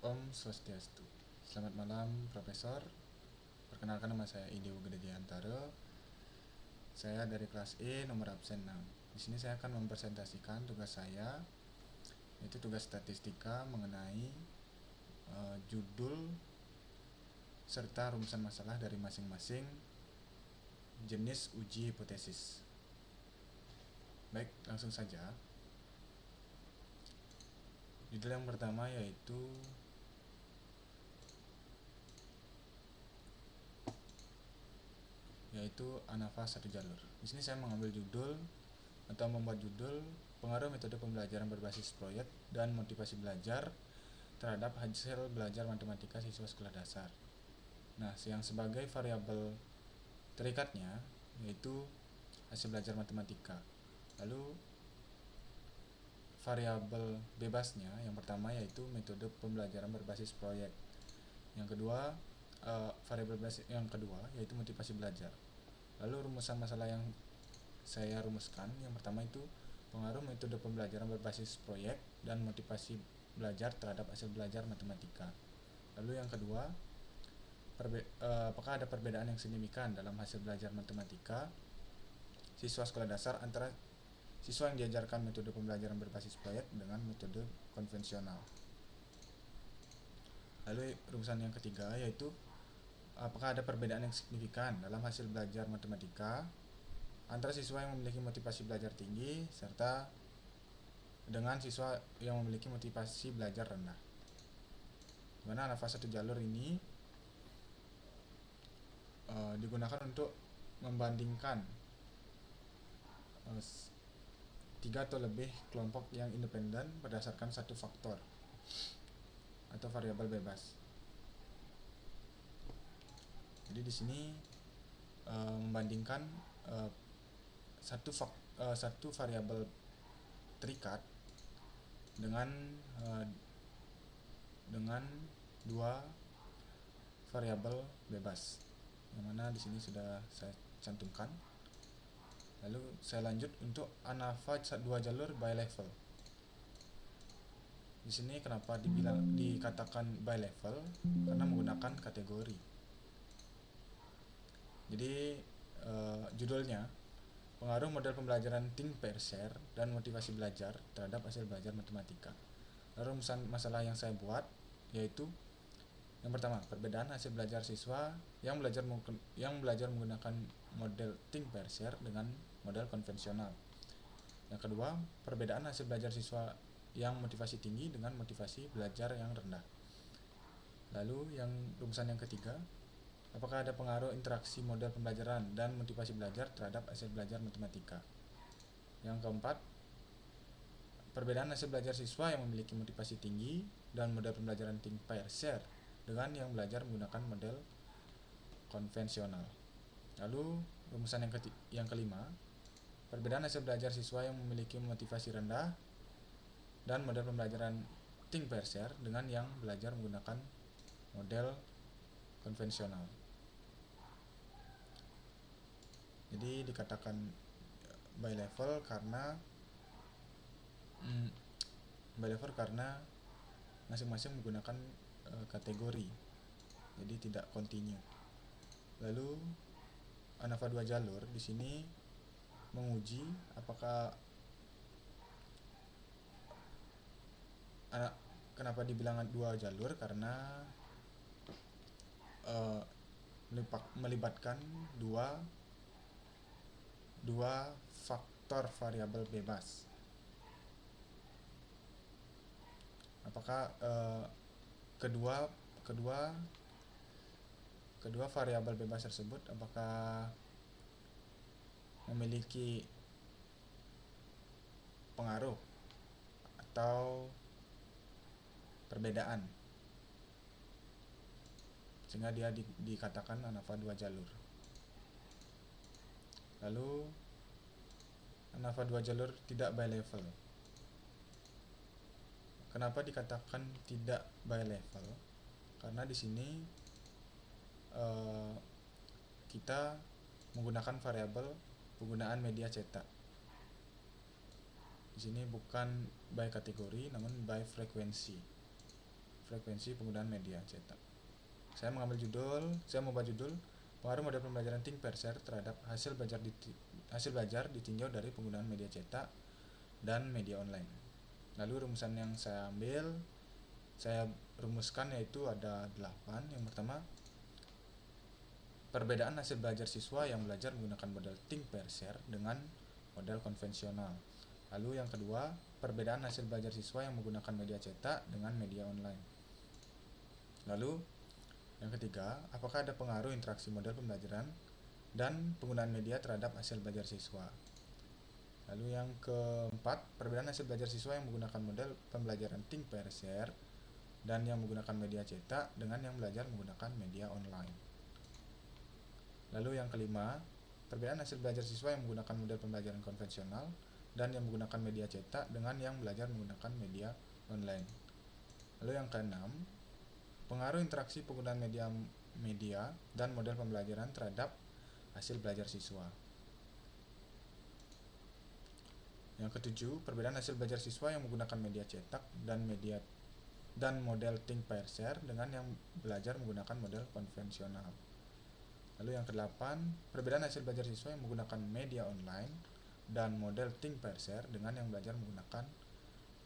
Om Swastiastu. Selamat malam, Profesor. Perkenalkan, nama saya Ideo Gedegantara. Saya dari kelas E, nomor absen 6. Di sini saya akan mempresentasikan tugas saya, yaitu tugas statistika mengenai judul serta rumusan masalah dari masing-masing jenis uji hipotesis. Baik, langsung saja. Judul yang pertama yaitu ANAFA satu jalur. Di sini saya mengambil judul atau membuat judul pengaruh metode pembelajaran berbasis proyek dan motivasi belajar terhadap hasil belajar matematika siswa sekolah dasar. Nah, yang sebagai variabel terikatnya yaitu hasil belajar matematika. Lalu variabel bebasnya yang pertama yaitu metode pembelajaran berbasis proyek. Yang kedua, variabel bebas yang kedua yaitu motivasi belajar. Lalu rumusan masalah yang saya rumuskan yang pertama itu pengaruh metode pembelajaran berbasis proyek dan motivasi belajar terhadap hasil belajar matematika. Lalu yang kedua, apakah ada perbedaan yang signifikan dalam hasil belajar matematika siswa sekolah dasar antara siswa yang diajarkan metode pembelajaran berbasis proyek dengan metode konvensional. Lalu rumusan yang ketiga yaitu apakah ada perbedaan yang signifikan dalam hasil belajar matematika antara siswa yang memiliki motivasi belajar tinggi serta dengan siswa yang memiliki motivasi belajar rendah. Dimana ANAFA satu jalur ini digunakan untuk membandingkan 3 atau lebih kelompok yang independen berdasarkan satu faktor atau variabel bebas. Jadi di sini membandingkan satu variabel terikat dengan dua variabel bebas, yang mana di sini sudah saya cantumkan. Lalu saya lanjut untuk ANAFA 2 jalur by level. Di sini kenapa dikatakan by level? Karena menggunakan kategori. Jadi judulnya pengaruh model pembelajaran think pair share dan motivasi belajar terhadap hasil belajar matematika. Lalu rumusan masalah yang saya buat yaitu yang pertama, perbedaan hasil belajar siswa yang belajar menggunakan model think pair share dengan model konvensional. Yang kedua, perbedaan hasil belajar siswa yang motivasi tinggi dengan motivasi belajar yang rendah. Lalu yang rumusan yang ketiga, apakah ada pengaruh interaksi model pembelajaran dan motivasi belajar terhadap hasil belajar matematika. Yang keempat, perbedaan hasil belajar siswa yang memiliki motivasi tinggi dan model pembelajaran think pair share dengan yang belajar menggunakan model konvensional. Lalu rumusan yang kelima, perbedaan hasil belajar siswa yang memiliki motivasi rendah dan model pembelajaran think pair share dengan yang belajar menggunakan model konvensional. Jadi dikatakan by level karena masing-masing menggunakan kategori, jadi tidak kontinu. Lalu ANAFA 2 jalur di sini menguji apakah kenapa dibilang 2 jalur, karena melibatkan dua faktor variabel bebas. Apakah kedua variabel bebas tersebut apakah memiliki pengaruh atau perbedaan, sehingga dia dikatakan ANAFA 2 jalur. Lalu ANAFA 2 jalur tidak by level. Kenapa dikatakan tidak by level? Karena di sini kita menggunakan variabel penggunaan media cetak. Di sini bukan by kategori namun by frekuensi. frekuensi penggunaan media cetak. Saya membuat judul pengaruh model pembelajaran ThinkPair-Share terhadap hasil belajar ditinjau dari penggunaan media cetak dan media online. Lalu rumusan yang saya rumuskan yaitu ada 8. Yang pertama, perbedaan hasil belajar siswa yang belajar menggunakan model ThinkPair-Share dengan model konvensional. Lalu yang kedua, perbedaan hasil belajar siswa yang menggunakan media cetak dengan media online. Lalu yang ketiga, apakah ada pengaruh interaksi model pembelajaran dan penggunaan media terhadap hasil belajar siswa. Lalu yang keempat, perbedaan hasil belajar siswa yang menggunakan model pembelajaran ThinkPair-Share dan yang menggunakan media cetak dengan yang belajar menggunakan media online. Lalu yang kelima, perbedaan hasil belajar siswa yang menggunakan model pembelajaran konvensional dan yang menggunakan media cetak dengan yang belajar menggunakan media online. Lalu yang keenam, pengaruh interaksi penggunaan media dan model pembelajaran terhadap hasil belajar siswa. Yang ketujuh, perbedaan hasil belajar siswa yang menggunakan media cetak dan model ThinkPair-Share dengan yang belajar menggunakan model konvensional. Lalu yang kedelapan, perbedaan hasil belajar siswa yang menggunakan media online dan model ThinkPair-Share dengan yang belajar menggunakan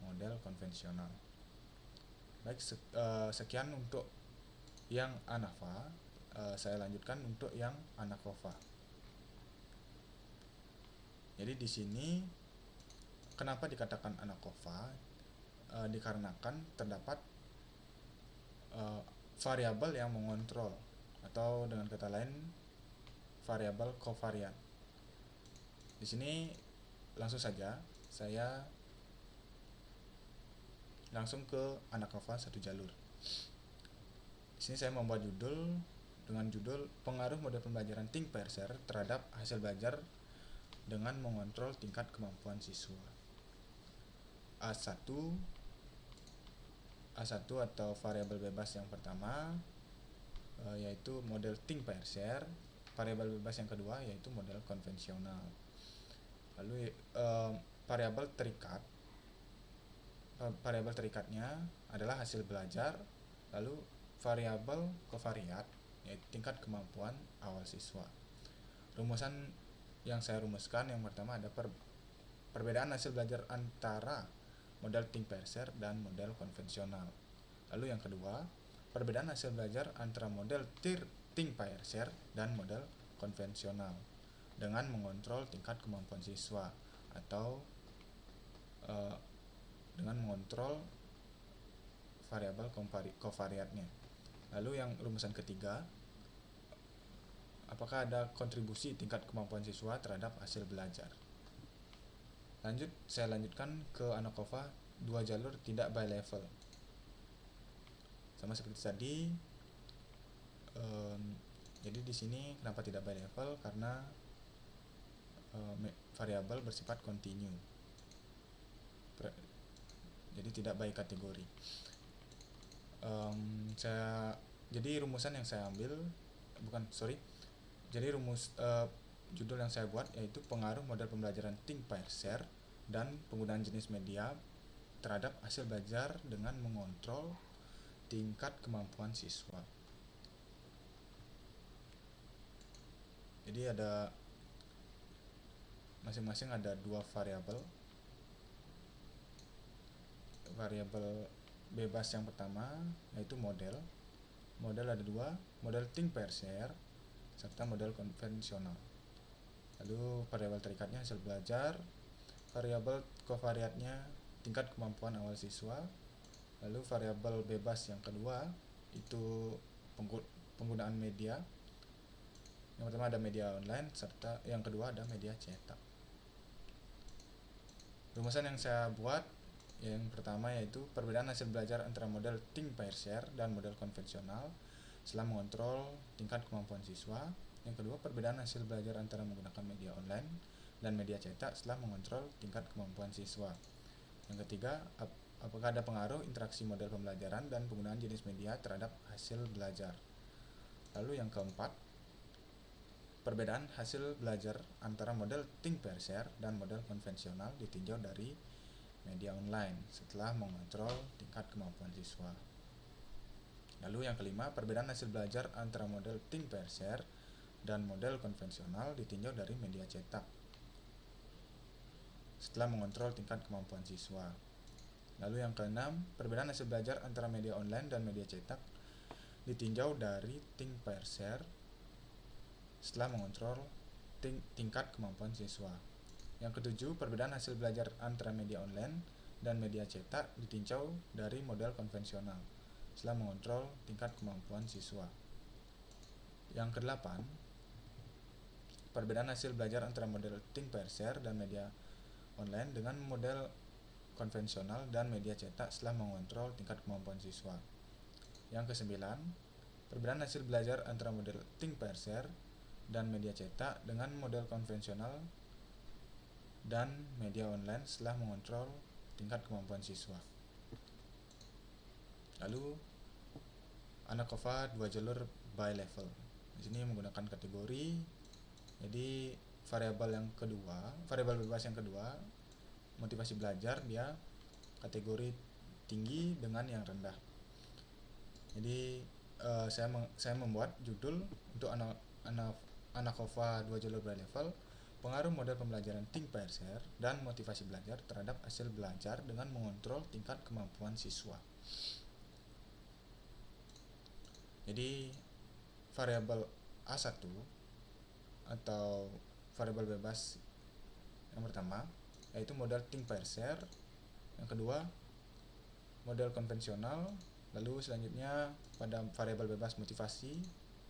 model konvensional. Baik, sekian untuk yang ANAFA. Saya lanjutkan untuk yang ANAKOFA. Jadi di sini kenapa dikatakan ANAKOFA? Dikarenakan terdapat variabel yang mengontrol, atau dengan kata lain variabel kovarian. Di sini langsung saja saya langsung ke ANAKOFA satu jalur. Di sini saya membuat judul dengan judul pengaruh model pembelajaran ThinkPair-Share terhadap hasil belajar dengan mengontrol tingkat kemampuan siswa. A1 atau variabel bebas yang pertama yaitu model ThinkPair-Share. Variabel bebas yang kedua yaitu model konvensional. Lalu variabel terikatnya adalah hasil belajar. Lalu variabel kovariat yaitu tingkat kemampuan awal siswa. Rumusan yang saya rumuskan yang pertama ada perbedaan hasil belajar antara model ThinkPair-Share dan model konvensional. Lalu yang kedua, perbedaan hasil belajar antara model ThinkPair-Share dan model konvensional dengan mengontrol tingkat kemampuan siswa atau dengan mengontrol variabel kovariatnya. Lalu yang rumusan ketiga, apakah ada kontribusi tingkat kemampuan siswa terhadap hasil belajar. Saya lanjutkan ke ANAKOFA 2 jalur tidak by level. Sama seperti tadi. Jadi di sini kenapa tidak by level? Karena variabel bersifat kontinu. Jadi tidak by kategori. Jadi rumusan yang saya ambil Jadi judul yang saya buat yaitu pengaruh model pembelajaran ThinkPair-Share dan penggunaan jenis media terhadap hasil belajar dengan mengontrol tingkat kemampuan siswa. Jadi masing-masing ada 2 variabel. Variabel bebas yang pertama yaitu model ada 2, model ThinkPair-Share serta model konvensional. Lalu variabel terikatnya hasil belajar, variabel kovariatnya tingkat kemampuan awal siswa. Lalu variabel bebas yang kedua itu penggunaan media. Yang pertama ada media online serta yang kedua ada media cetak. Rumusan yang saya buat yang pertama yaitu perbedaan hasil belajar antara model ThinkPair-Share dan model konvensional setelah mengontrol tingkat kemampuan siswa. Yang kedua, perbedaan hasil belajar antara menggunakan media online dan media cetak setelah mengontrol tingkat kemampuan siswa. Yang ketiga, apakah ada pengaruh interaksi model pembelajaran dan penggunaan jenis media terhadap hasil belajar. Lalu yang keempat, perbedaan hasil belajar antara model ThinkPair-Share dan model konvensional ditinjau dari media online setelah mengontrol tingkat kemampuan siswa. Lalu yang kelima, perbedaan hasil belajar antara model think pair share dan model konvensional ditinjau dari media cetak setelah mengontrol tingkat kemampuan siswa. Lalu yang keenam, perbedaan hasil belajar antara media online dan media cetak ditinjau dari think pair share setelah mengontrol tingkat kemampuan siswa. Yang ketujuh, perbedaan hasil belajar antara media online dan media cetak ditinjau dari model konvensional setelah mengontrol tingkat kemampuan siswa. Yang kedelapan, perbedaan hasil belajar antara model think pair share dan media online dengan model konvensional dan media cetak setelah mengontrol tingkat kemampuan siswa. Yang kesembilan, perbedaan hasil belajar antara model think pair share dan media cetak dengan model konvensional dan media online setelah mengontrol tingkat kemampuan siswa. Lalu ANAKOVA 2 jalur by level. Di sini menggunakan kategori. Jadi variabel bebas yang kedua, motivasi belajar, dia kategori tinggi dengan yang rendah. Jadi saya membuat judul untuk ANAKOVA 2 jalur by level, pengaruh model pembelajaran think pair share dan motivasi belajar terhadap hasil belajar dengan mengontrol tingkat kemampuan siswa. Jadi variabel A1 atau variabel bebas yang pertama yaitu model think pair share, yang kedua model konvensional, lalu selanjutnya pada variabel bebas motivasi,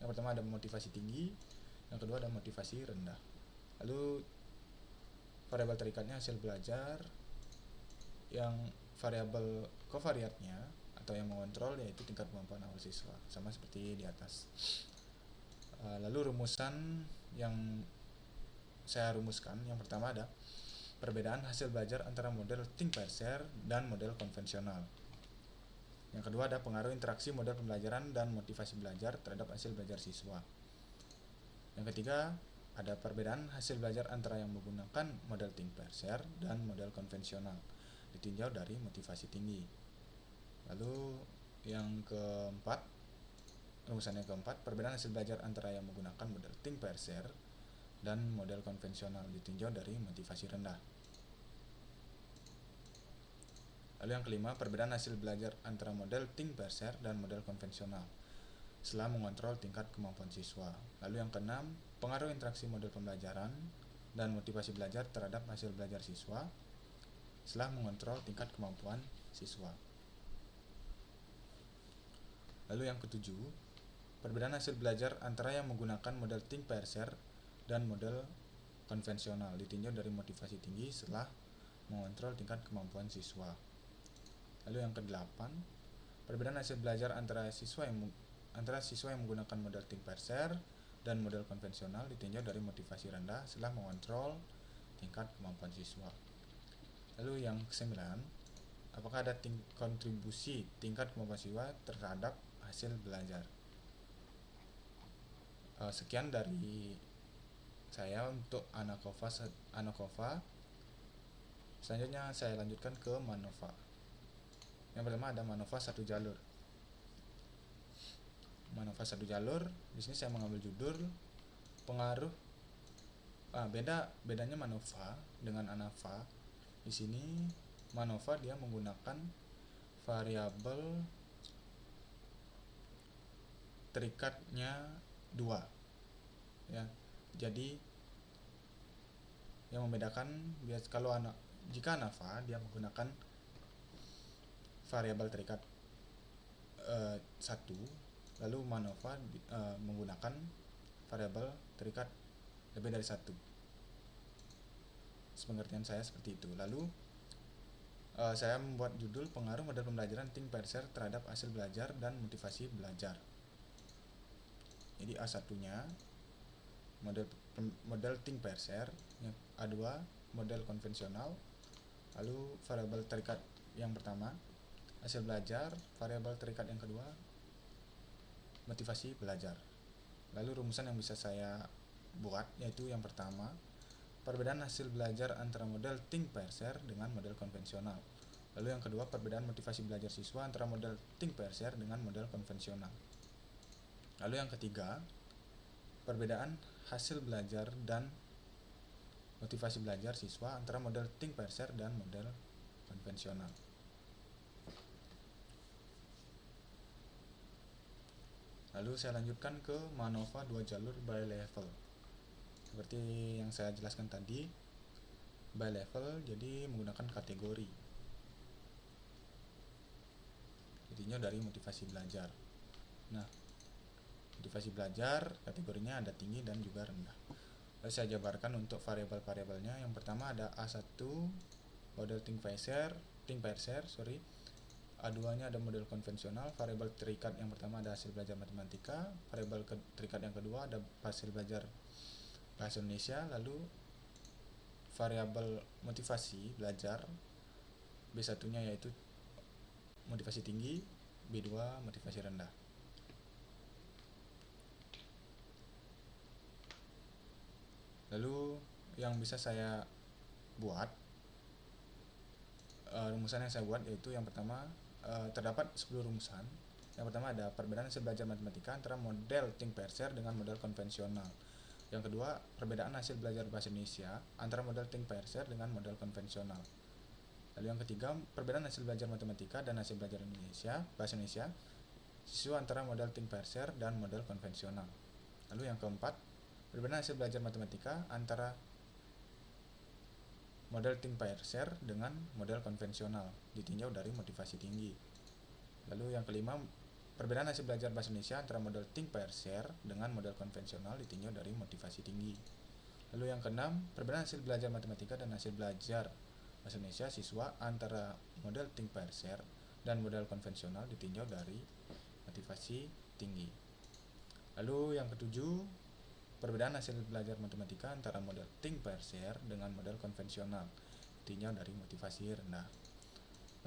yang pertama ada motivasi tinggi, yang kedua ada motivasi rendah. Lalu variabel terikatnya hasil belajar, yang variabel kovariatnya atau yang mengontrol yaitu tingkat kemampuan awal siswa, sama seperti di atas. Lalu rumusan yang saya rumuskan, yang pertama ada perbedaan hasil belajar antara model think pair share dan model konvensional. Yang kedua ada pengaruh interaksi model pembelajaran dan motivasi belajar terhadap hasil belajar siswa. Yang ketiga ada perbedaan hasil belajar antara yang menggunakan model think pair share dan model konvensional ditinjau dari motivasi tinggi. Lalu yang keempat, rumusan yang keempat, perbedaan hasil belajar antara yang menggunakan model think pair share dan model konvensional ditinjau dari motivasi rendah. Lalu yang kelima, perbedaan hasil belajar antara model think pair share dan model konvensional setelah mengontrol tingkat kemampuan siswa. Lalu yang keenam, pengaruh interaksi model pembelajaran dan motivasi belajar terhadap hasil belajar siswa setelah mengontrol tingkat kemampuan siswa. Lalu yang ketujuh, perbedaan hasil belajar antara yang menggunakan model think pair share dan model konvensional ditinjau dari motivasi tinggi setelah mengontrol tingkat kemampuan siswa. Lalu yang kedelapan, perbedaan hasil belajar antara siswa yang menggunakan model think pair share dan model konvensional ditinjau dari motivasi rendah setelah mengontrol tingkat kemampuan siswa. Lalu yang kesembilan, apakah ada kontribusi tingkat kemampuan siswa terhadap hasil belajar. Sekian dari saya untuk ANAKOVA. Selanjutnya saya lanjutkan ke MANOVA. Yang pertama ada MANOVA 1 jalur. MANOVA 1 jalur, di sini saya mengambil judul pengaruh. Bedanya MANOVA dengan ANAVA. Di sini MANOVA dia menggunakan variabel terikatnya 2. Ya. Jadi yang membedakan jika ANAVA dia menggunakan variabel terikat 1, lalu MANOVA menggunakan variabel terikat lebih dari 1. Sepengertian saya seperti itu. Lalu saya membuat judul pengaruh model pembelajaran think pair share terhadap hasil belajar dan motivasi belajar. Jadi A1-nya model think pair share, yang A2 model konvensional, lalu variabel terikat yang pertama hasil belajar, variabel terikat yang kedua motivasi belajar. Lalu rumusan yang bisa saya buat yaitu yang pertama, perbedaan hasil belajar antara model think pair share dengan model konvensional. Lalu yang kedua, perbedaan motivasi belajar siswa antara model think pair share dengan model konvensional. Lalu yang ketiga, perbedaan hasil belajar dan motivasi belajar siswa antara model think pair share dan model konvensional. Lalu saya lanjutkan ke MANOVA 2 jalur by level. Seperti yang saya jelaskan tadi, by level jadi menggunakan kategori. Intinya dari motivasi belajar. Nah, motivasi belajar kategorinya ada tinggi dan juga rendah. Lalu saya jabarkan untuk variabel-variabelnya. Yang pertama ada A1 model think pair share, A2-nya ada model konvensional. Variabel terikat yang pertama ada hasil belajar matematika, variabel terikat yang kedua ada hasil belajar bahasa Indonesia. Lalu variabel motivasi belajar B1-nya yaitu motivasi tinggi, B2 motivasi rendah. Lalu yang bisa saya buat, rumusan yang saya buat yaitu yang pertama, terdapat 10 rumusan. Yang pertama ada perbedaan hasil belajar matematika antara model think pair share dengan model konvensional. Yang kedua, perbedaan hasil belajar bahasa Indonesia antara model think pair share dengan model konvensional. Lalu yang ketiga, perbedaan hasil belajar matematika dan hasil belajar bahasa Indonesia siswa antara model think pair share dan model konvensional. Lalu yang keempat, perbedaan hasil belajar matematika antara model think pair share dengan model konvensional ditinjau dari motivasi tinggi. Lalu yang kelima, perbedaan hasil belajar bahasa Indonesia antara model think pair share dengan model konvensional ditinjau dari motivasi tinggi. Lalu yang keenam, perbedaan hasil belajar matematika dan hasil belajar bahasa Indonesia siswa antara model think pair share dan model konvensional ditinjau dari motivasi tinggi. Lalu yang ketujuh, perbedaan hasil belajar matematika antara model think pair share dengan model konvensional ditinjau dari motivasi rendah.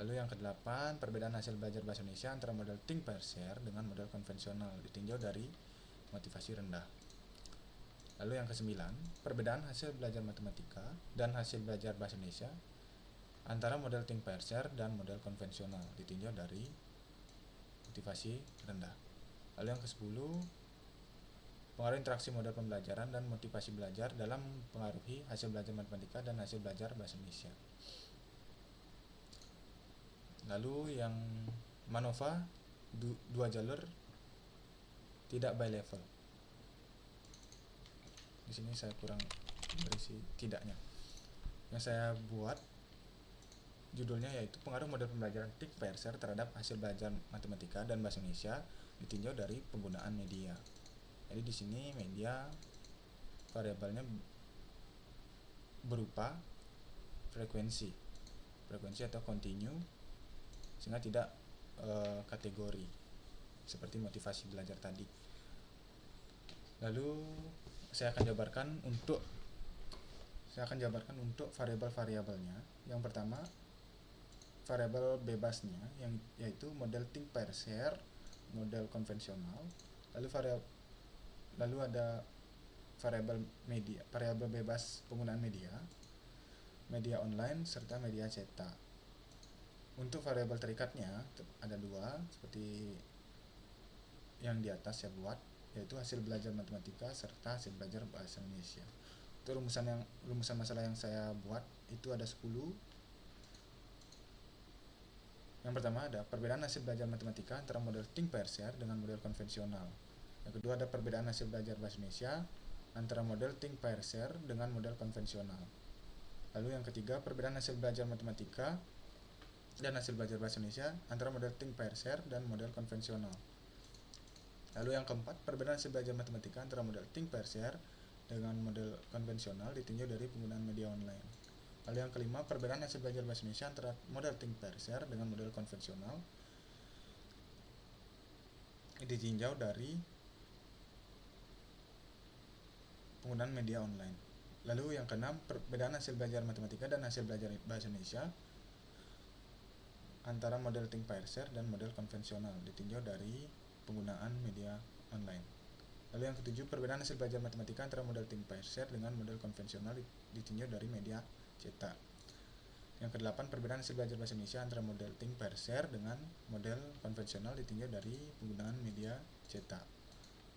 Lalu yang kedelapan, perbedaan hasil belajar bahasa Indonesia antara model think pair share dengan model konvensional ditinjau dari motivasi rendah. Lalu yang kesembilan, perbedaan hasil belajar matematika dan hasil belajar bahasa Indonesia antara model think pair share dan model konvensional ditinjau dari motivasi rendah. Lalu yang ke-10, pengaruh interaksi model pembelajaran dan motivasi belajar dalam mempengaruhi hasil belajar matematika dan hasil belajar bahasa Indonesia. Lalu yang MANOVA 2 jalur tidak by level. Di sini saya kurang berisi tidaknya. Yang saya buat judulnya yaitu pengaruh model pembelajaran think pair share terhadap hasil belajar matematika dan bahasa Indonesia ditinjau dari penggunaan media. Jadi di sini media variabelnya berupa frekuensi atau continue, sehingga tidak kategori seperti motivasi belajar tadi. Lalu saya akan jabarkan untuk variabel-variabelnya. Yang pertama, variabel bebasnya yaitu model think pair share, model konvensional. Lalu ada variabel bebas penggunaan media online serta media cetak. Untuk variabel terikatnya ada dua seperti yang di atas saya buat, yaitu hasil belajar matematika serta hasil belajar bahasa Indonesia. Itu rumusan masalah yang saya buat itu ada 10. Yang pertama ada perbedaan hasil belajar matematika antara model think pair share dengan model konvensional. Yang kedua ada perbedaan hasil belajar bahasa Indonesia antara model think pair share dengan model konvensional. Lalu yang ketiga, perbedaan hasil belajar matematika dan hasil belajar bahasa Indonesia antara model think pair share dan model konvensional. Lalu yang keempat, perbedaan hasil belajar matematika antara model think pair share dengan model konvensional ditinjau dari penggunaan media online. Lalu yang kelima, perbedaan hasil belajar bahasa Indonesia antara model think pair share dengan model konvensional ditinjau dari penggunaan media online. Lalu yang keenam, perbedaan hasil belajar matematika dan hasil belajar bahasa Indonesia antara model think pair share dan model konvensional ditinjau dari penggunaan media online. Lalu yang ketujuh, perbedaan hasil belajar matematika antara model think pair share dengan model konvensional ditinjau dari media cetak. Yang kedelapan, perbedaan hasil belajar bahasa Indonesia antara model think pair share dengan model konvensional ditinjau dari penggunaan media cetak.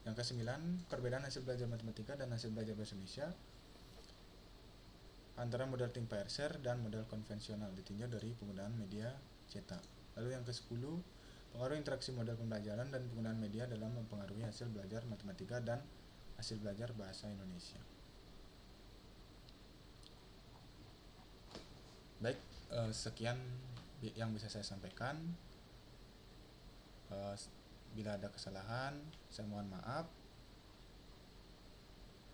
Yang kesembilan, perbedaan hasil belajar matematika dan hasil belajar bahasa Indonesia antara model think pair share dan model konvensional ditinjau dari penggunaan media cetak. Lalu yang ke-10, pengaruh interaksi model pembelajaran dan penggunaan media dalam mempengaruhi hasil belajar matematika dan hasil belajar bahasa Indonesia. Baik, sekian yang bisa saya sampaikan. Bila ada kesalahan, saya mohon maaf.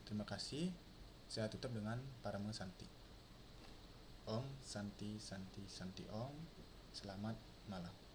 Terima kasih. Saya tutup dengan Parama Santi. Om Santi Santi Santi Om. Selamat malam.